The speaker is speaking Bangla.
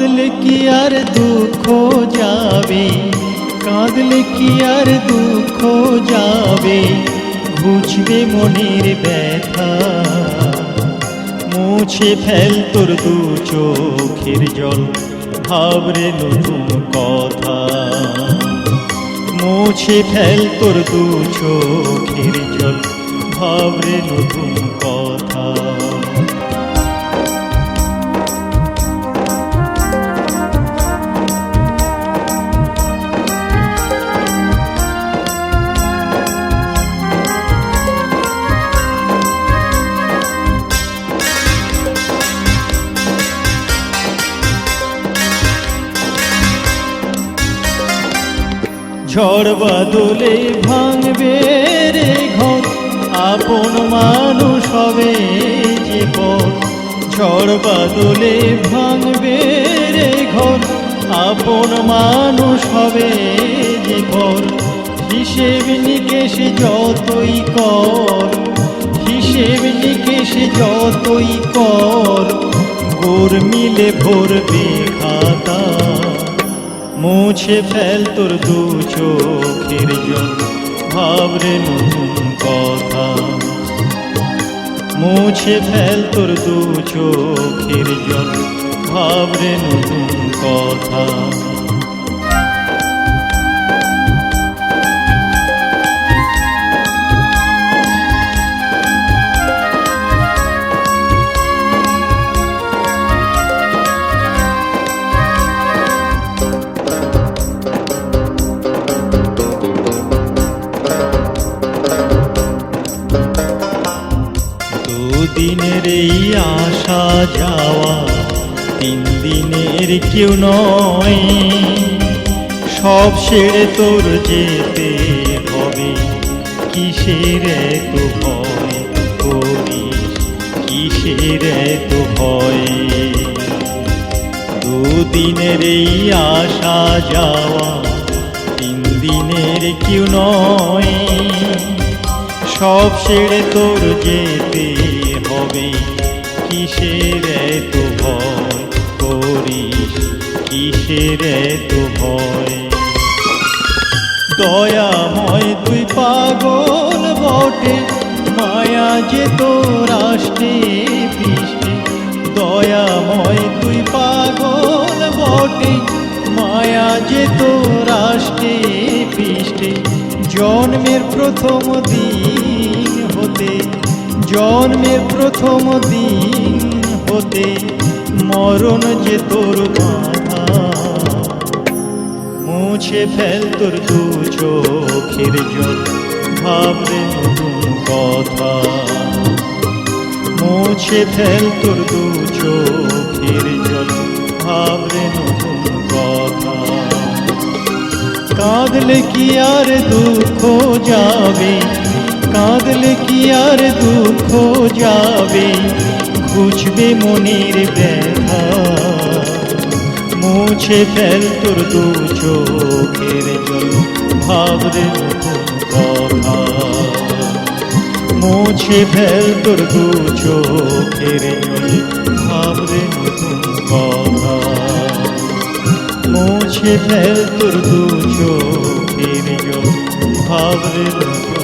কাঁদলে কি আর দুঃখ যাবে, কাঁদলে কি আর দুঃখ যাবে, ঘুচবে মনের ব্যথা। মুছে ফেল তোর দু চোখের জল, ভাবরে নতুন কথা। মুছে ফেল তোর দু চোখের জল, ভাবরে নতুন কথা। ঝড় বাদলে ভাঙবে রে ঘর, আপন মানুষ হবে যে পর। ঝড় বাদলে ভাঙবে রে ঘর, আপন মানুষ হবে যে পর। হিসেব নিকেশ যতই কর, হিসেব নিকেশ যতই কর, গোর মিলে ভরবে খাতা। মুছে ফেল তোর দু চোখের জল, ভাবরে নতুন কথা। মুছে ফেল তোর দু চোখের জল, ভাবরে নতুন কথা। দিনের এই আসা যাওয়া, 3 দিনের কেউ নয়। সব ছেড়ে তোর যেতে হবে, কিসের এত ভয় করিস, কিসের এত ভয়। 2 দিনের এই আসা যাওয়া, 3 দিনের কেউ নয়। সব ছেড়ে তোর যেতে হবে, কিসের এত ভয় করিস, কিসের এত ভয়। দয়াময় তুই পাগল বটে, মায়া যে তোর আষ্টে পৃষ্ঠে। দয়াময় তুই পাগল বটে, মায়া যে তোর আষ্টে পৃষ্ঠে। জন্মের প্রথম দিন হতে, জন্মের প্রথম দিন হতে, মরণ যে তোর বাধা। মুছে ফেল তোর দু চোখের জল, ভাবরে নতুন কথা। মুছে ফেল তোর দু চোখের জল, ভাবরে নতুন কথা। কাঁদলে কি আর দুঃখ যাবে, কাঁদলে কি আর দুঃখ যাবে, ঘুচবে মনের ব্যথা। মুছে ফেল তোর দু চোখের জল, ভাবরে নতুন কথা। মুছে ফেল তোর দু চোখের জল, ভাবরে নতুন কথা। মুছে ফেল তোর দু চোখের জল, ভাবরে নতুন